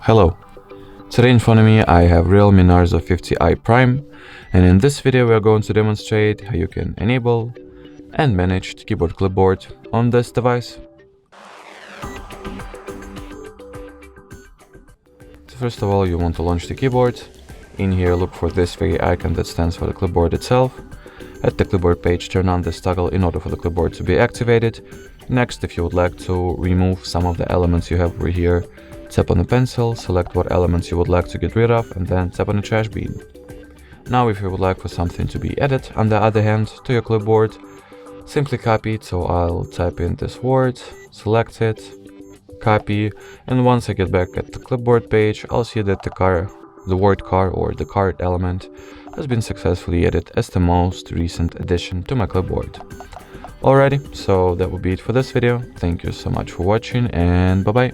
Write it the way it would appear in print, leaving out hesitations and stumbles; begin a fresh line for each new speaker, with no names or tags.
Hello, today in front of me I have REALME Narzo 50i Prime, and in this video we are going to demonstrate how you can enable and manage the keyboard clipboard on this device. So first of all, you want to launch the keyboard. In here, look for this very icon that stands for the clipboard itself. At the clipboard page, turn on this toggle in order for the clipboard to be activated. Next, if you would like to remove some of the elements you have over here, tap on the pencil, select what elements you would like to get rid of, and then tap on the trash bin. Now, if you would like for something to be added, on the other hand, to your clipboard, simply copy it. So I'll type in this word, select it, copy, and once I get back at the clipboard page, I'll see that the word car or the card element has been successfully added as the most recent addition to my clipboard. Alrighty, so that will be it for this video. Thank you so much for watching, and bye bye.